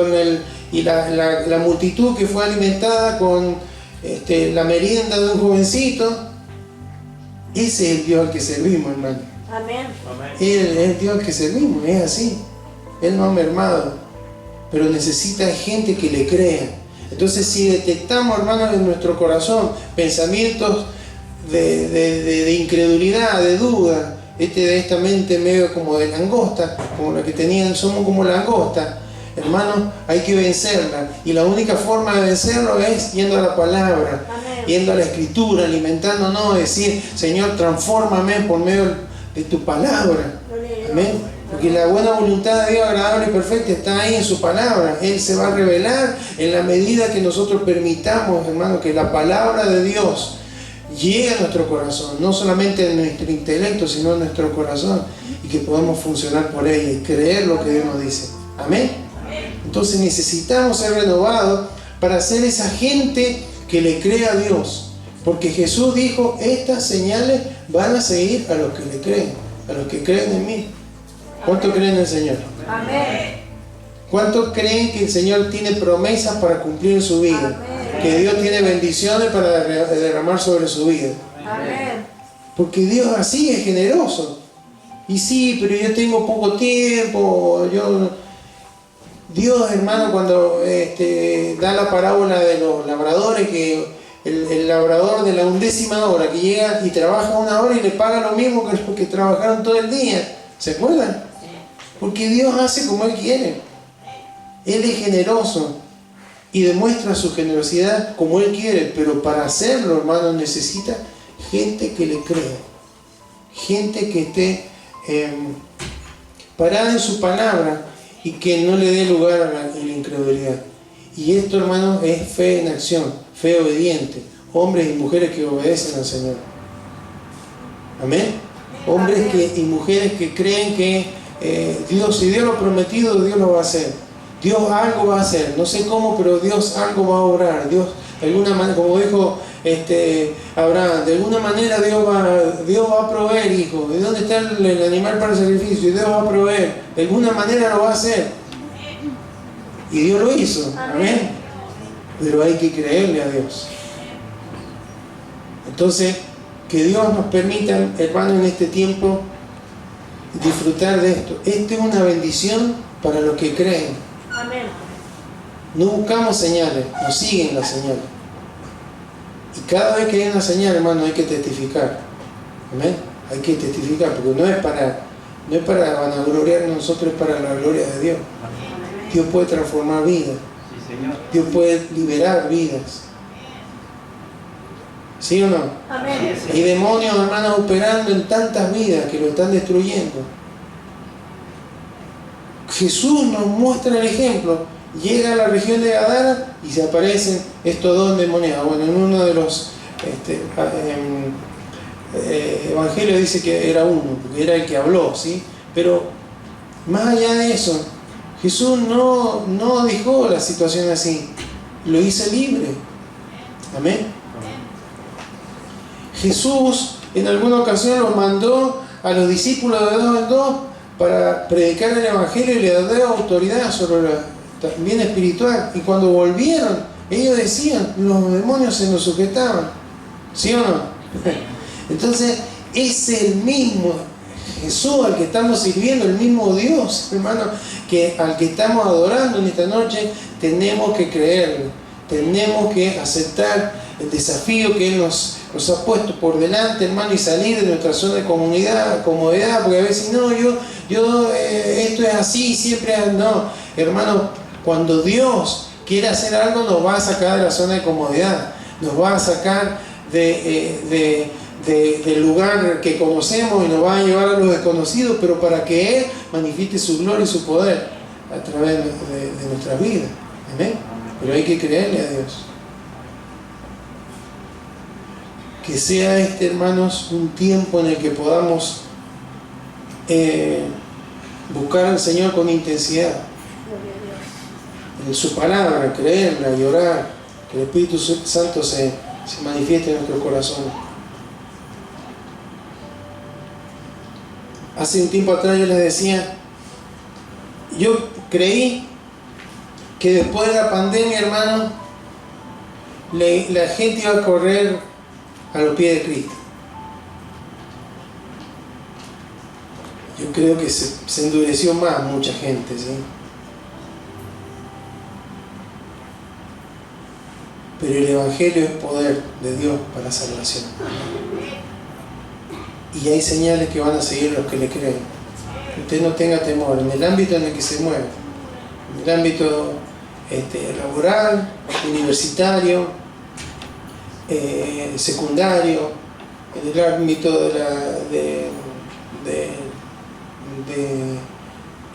la multitud que fue alimentada con la merienda de un jovencito. Ese es el Dios al que servimos, hermano. Amén. Él es el Dios al que servimos, es así. Él no ha mermado, pero necesita gente que le crea. Entonces, si detectamos, hermanos, en nuestro corazón pensamientos de incredulidad, de duda, de esta mente medio como de langosta, como la que tenían, somos como langosta, hermanos, hay que vencerla. Y la única forma de vencerlo es yendo a la palabra. Amén. Yendo a la Escritura, alimentándonos, decir, Señor, transfórmame por medio de tu palabra. Amén. Porque la buena voluntad de Dios, agradable y perfecta, está ahí en su palabra. Él se va a revelar en la medida que nosotros permitamos, hermano, que la palabra de Dios llegue a nuestro corazón, no solamente en nuestro intelecto, sino en nuestro corazón, y que podamos funcionar por ella y creer lo que Dios nos dice. Amén. Entonces necesitamos ser renovados para ser esa gente que le crea a Dios, porque Jesús dijo, estas señales van a seguir a los que le creen, a los que creen en mí. ¿Cuántos creen en el Señor? Amén. ¿Cuántos creen que el Señor tiene promesas para cumplir en su vida? Amén. Que Dios tiene bendiciones para derramar sobre su vida. Amén. Porque Dios así es generoso. Y sí, pero yo tengo poco tiempo. Dios, hermano, cuando da la parábola de los labradores, que el labrador de la 11ª hora que llega y trabaja 1 hora y le paga lo mismo que los que trabajaron todo el día. ¿Se acuerdan? Porque Dios hace como Él quiere. Él es generoso y demuestra su generosidad como Él quiere, pero para hacerlo, hermano, necesita gente que le crea, gente que esté parada en su palabra y que no le dé lugar a la incredulidad. Y esto, hermano, es fe en acción, fe obediente, hombres y mujeres que obedecen al Señor. Amén. Hombres y mujeres que creen que si Dios lo ha prometido, Dios lo va a hacer. Dios algo va a hacer, no sé cómo, pero Dios algo va a obrar. Dios, de alguna manera, como dijo Abraham, de alguna manera Dios va a proveer, hijo. ¿De dónde está el animal para el sacrificio? Y Dios va a proveer. De alguna manera lo va a hacer. Y Dios lo hizo. Amén. Pero hay que creerle a Dios. Entonces, que Dios nos permita, hermano, en este tiempo disfrutar de esto. Esta es una bendición para los que creen. Amén. No buscamos señales, nos siguen las señales. Y cada vez que hay una señal, hermano, hay que testificar. Amén. Hay que testificar, porque no es para vanagloriarnos nosotros, es para la gloria de Dios. Dios puede transformar vidas. Dios puede liberar vidas. ¿Sí o no? Amén. Hay demonios, hermanos, operando en tantas vidas que lo están destruyendo. Jesús nos muestra el ejemplo. Llega a la región de Gadara y se aparecen estos dos endemoniados. Bueno, en uno de los evangelios dice que era uno, porque era el que habló, ¿sí? Pero más allá de eso, Jesús no dejó la situación así, lo hizo libre. Amén. Jesús en alguna ocasión los mandó a los discípulos de 2 en 2 para predicar el evangelio y le dio autoridad sobre la bien espiritual. Y cuando volvieron, ellos decían, los demonios se nos sujetaban. ¿Sí o no? Entonces, es el mismo Jesús al que estamos sirviendo, el mismo Dios, hermano, al que estamos adorando en esta noche. Tenemos que creerle, tenemos que aceptar el desafío que Él nos ha puesto por delante, hermano, y salir de nuestra zona de comodidad, porque a veces no, esto es así, siempre es, no, hermano, cuando Dios quiere hacer algo nos va a sacar de la zona de comodidad, nos va a sacar del lugar que conocemos y nos va a llevar a lo desconocido, pero para que Él manifieste su gloria y su poder a través de nuestras vidas. Amén. Pero hay que creerle a Dios. Que sea hermanos, un tiempo en el que podamos buscar al Señor con intensidad. En su palabra, creerla y orar. Que el Espíritu Santo se manifieste en nuestro corazón. Hace un tiempo atrás yo les decía, yo creí que después de la pandemia, hermano, la gente iba a correr a los pies de Cristo. Yo creo que se endureció más mucha gente, ¿sí? Pero el Evangelio es poder de Dios para salvación. Y hay señales que van a seguir los que le creen. Usted no tenga temor en el ámbito en el que se mueve, en el ámbito laboral, universitario, secundario, en el ámbito de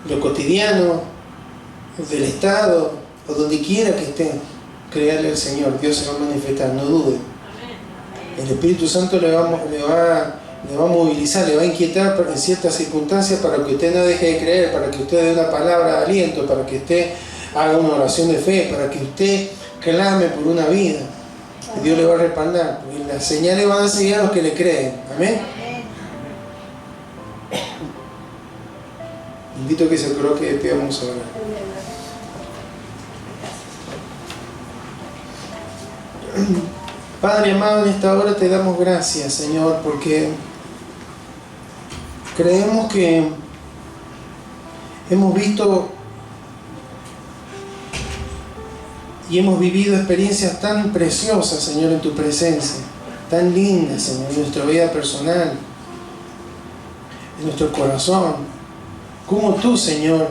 lo cotidiano, del Estado, o donde quiera que esté, creerle al Señor. Dios se va a manifestar, no dude. El Espíritu Santo le va a movilizar, le va a inquietar en ciertas circunstancias para que usted no deje de creer, para que usted dé una palabra de aliento, para que usted haga una oración de fe, para que usted clame por una vida. Y Dios le va a respaldar, porque las señales van a seguir a los que le creen. Amén. Invito a que se coloque de pie, vamos a orar. Padre amado, en esta hora te damos gracias, Señor, porque creemos que hemos visto y hemos vivido experiencias tan preciosas, Señor, en tu presencia, tan lindas, Señor, en nuestra vida personal, en nuestro corazón. Como tú, Señor,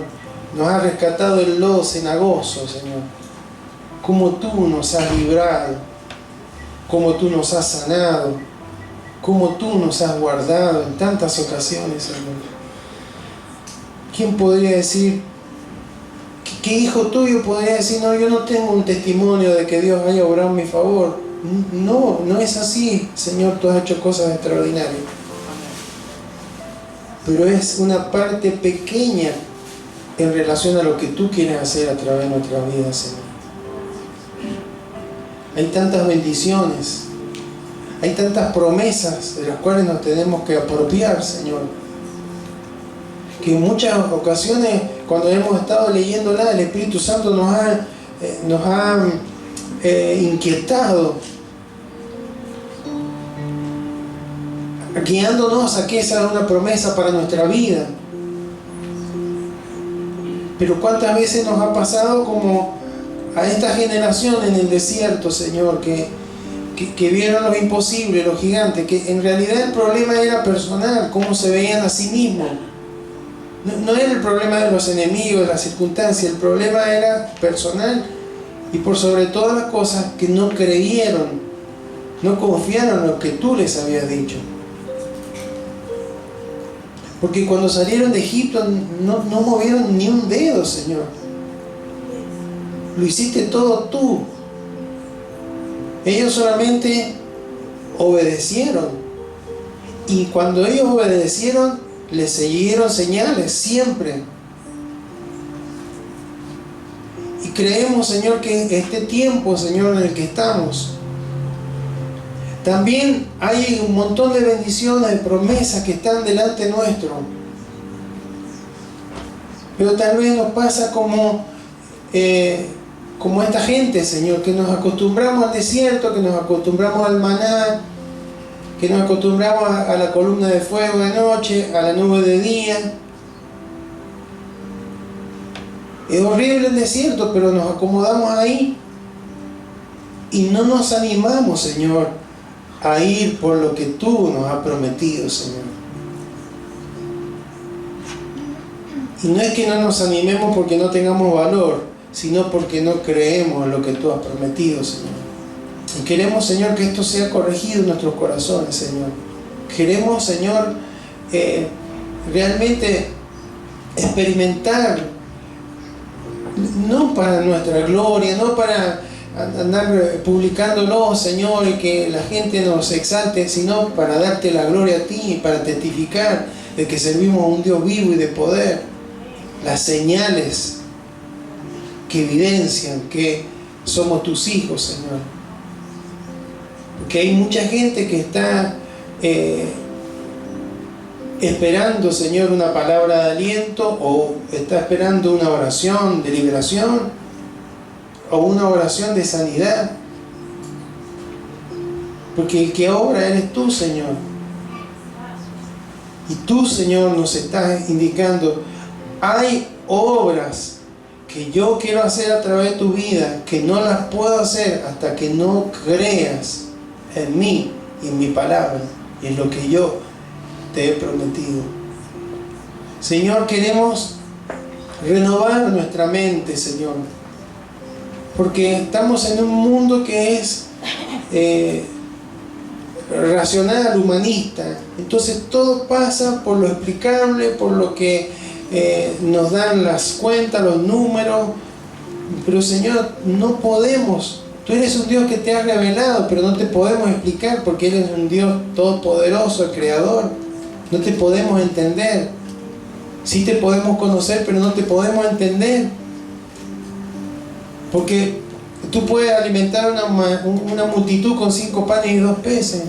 nos has rescatado del lodo cenagoso, Señor. Como tú nos has librado, como tú nos has sanado, como tú nos has guardado en tantas ocasiones, Señor. ¿Quién podría decir, qué hijo tuyo podría decir, no, yo no tengo un testimonio de que Dios haya obrado en mi favor? No, no es así, Señor, tú has hecho cosas extraordinarias. Pero es una parte pequeña en relación a lo que tú quieres hacer a través de nuestra vida, Señor. Hay tantas bendiciones, hay tantas promesas de las cuales nos tenemos que apropiar, Señor, que en muchas ocasiones cuando hemos estado leyéndola, el Espíritu Santo nos ha inquietado, guiándonos a que esa es una promesa para nuestra vida. Pero cuántas veces nos ha pasado como a esta generación en el desierto, Señor, que vieron lo imposible, lo gigante, que en realidad el problema era personal, cómo se veían a sí mismos. No era el problema de los enemigos, de las circunstancias, el problema era personal, y por sobre todas las cosas que no creyeron, no confiaron en lo que tú les habías dicho. Porque cuando salieron de Egipto no movieron ni un dedo, Señor. Lo hiciste todo tú. Ellos solamente obedecieron. Y cuando ellos obedecieron, les siguieron señales siempre. Y creemos, Señor, que este tiempo, Señor, en el que estamos, también hay un montón de bendiciones, de promesas que están delante nuestro. Pero tal vez nos pasa como esta gente, Señor, que nos acostumbramos al desierto, que nos acostumbramos al maná, que nos acostumbramos a la columna de fuego de noche, a la nube de día. Es horrible el desierto, pero nos acomodamos ahí y no nos animamos, Señor, a ir por lo que tú nos has prometido, Señor. Y no es que no nos animemos porque no tengamos valor, sino porque no creemos en lo que tú has prometido, Señor. Y queremos, Señor, que esto sea corregido en nuestros corazones, Señor. Queremos, Señor, realmente experimentar, no para nuestra gloria, no para andar publicándolo, Señor, y que la gente nos exalte, sino para darte la gloria a ti, para testificar de que servimos a un Dios vivo y de poder. Las señales que evidencian que somos tus hijos, Señor. Porque hay mucha gente que está esperando, Señor, una palabra de aliento, o está esperando una oración de liberación, o una oración de sanidad. Porque el que obra eres tú, Señor. Y tú, Señor, nos estás indicando, hay obras que yo quiero hacer a través de tu vida, que no las puedo hacer hasta que no creas en mí y en mi palabra y en lo que yo te he prometido. Señor, queremos renovar nuestra mente, Señor, porque estamos en un mundo que es racional, humanista. Entonces todo pasa por lo explicable, por lo que nos dan las cuentas, los números. Pero, Señor, no podemos. Tú eres un Dios que te ha revelado, pero no te podemos explicar porque eres un Dios todopoderoso, el creador. No te podemos entender. Sí te podemos conocer, pero no te podemos entender. Porque tú puedes alimentar una multitud con 5 panes y 2 peces.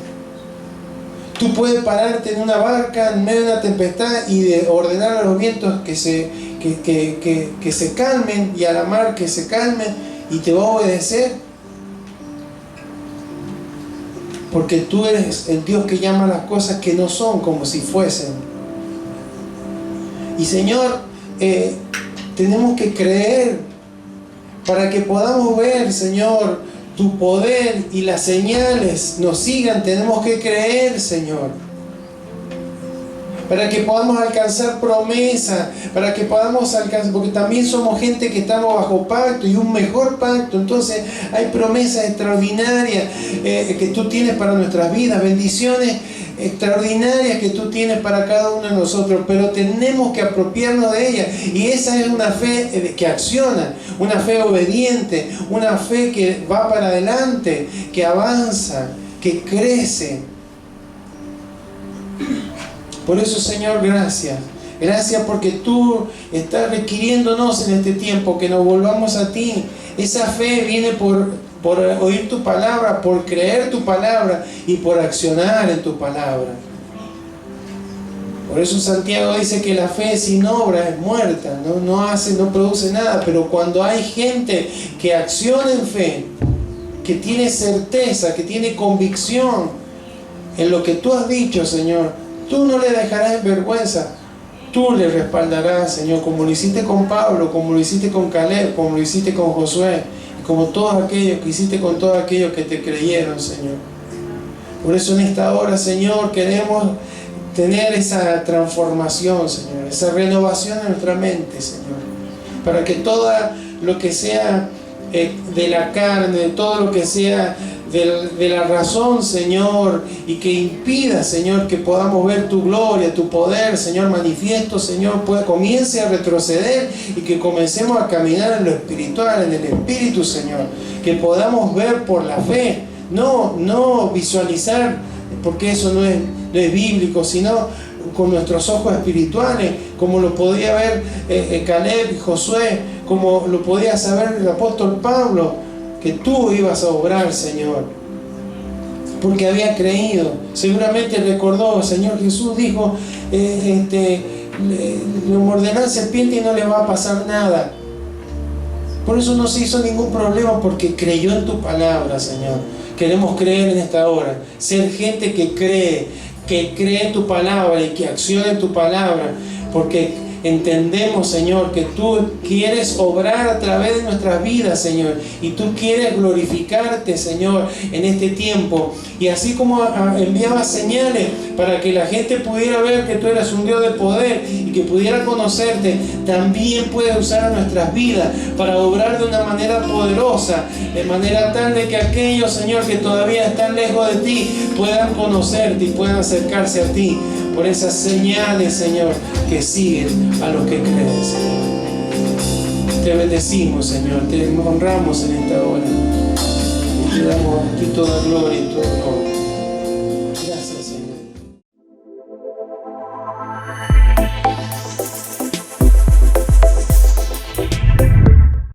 Tú puedes pararte en una barca en medio de una tempestad y ordenar a los vientos que se calmen, y a la mar que se calme, y te va a obedecer. Porque tú eres el Dios que llama las cosas que no son como si fuesen. Y, Señor, tenemos que creer para que podamos ver, Señor, tu poder y las señales nos sigan. Tenemos que creer, Señor, para que podamos alcanzar promesa, para que podamos alcanzar, porque también somos gente que estamos bajo pacto, y un mejor pacto. Entonces hay promesas extraordinarias que tú tienes para nuestras vidas, bendiciones extraordinarias que tú tienes para cada uno de nosotros, pero tenemos que apropiarnos de ellas. Y esa es una fe que acciona, una fe obediente, una fe que va para adelante, que avanza, que crece. Por eso, Señor, gracias. Gracias porque tú estás requiriéndonos en este tiempo que nos volvamos a ti. Esa fe viene por oír tu palabra, por creer tu palabra y por accionar en tu palabra. Por eso Santiago dice que la fe sin obra es muerta, no produce nada. Pero cuando hay gente que acciona en fe, que tiene certeza, que tiene convicción en lo que tú has dicho, Señor, tú no le dejarás en vergüenza. Tú le respaldarás, Señor, como lo hiciste con Pablo, como lo hiciste con Caleb, como lo hiciste con Josué, y como todos aquellos que hiciste con todos aquellos que te creyeron, Señor. Por eso en esta hora, Señor, queremos tener esa transformación, Señor, esa renovación en nuestra mente, Señor, para que todo lo que sea de la carne, todo lo que sea de la razón, Señor, y que impida, Señor, que podamos ver tu gloria, tu poder, Señor, manifiesto, Señor, comience a retroceder y que comencemos a caminar en lo espiritual, en el Espíritu, Señor, que podamos ver por la fe, no visualizar, porque eso no es bíblico, sino con nuestros ojos espirituales, como lo podía ver Caleb y Josué, como lo podía saber el apóstol Pablo, que tú ibas a obrar, Señor, porque había creído. Seguramente recordó, Señor Jesús dijo, le morderán serpiente y no le va a pasar nada. Por eso no se hizo ningún problema, porque creyó en tu palabra, Señor. Queremos creer en esta hora, ser gente que cree en tu palabra y que acciona en tu palabra, porque entendemos, Señor, que tú quieres obrar a través de nuestras vidas, Señor, y tú quieres glorificarte, Señor, en este tiempo. Y así como enviabas señales para que la gente pudiera ver que tú eras un Dios de poder y que pudiera conocerte, también puedes usar nuestras vidas para obrar de una manera poderosa, de manera tal de que aquellos, Señor, que todavía están lejos de ti, puedan conocerte y puedan acercarse a ti por esas señales, Señor, que siguen a los que creen, Señor. Te bendecimos, Señor, te honramos en esta hora y te damos a ti toda gloria y todo honor.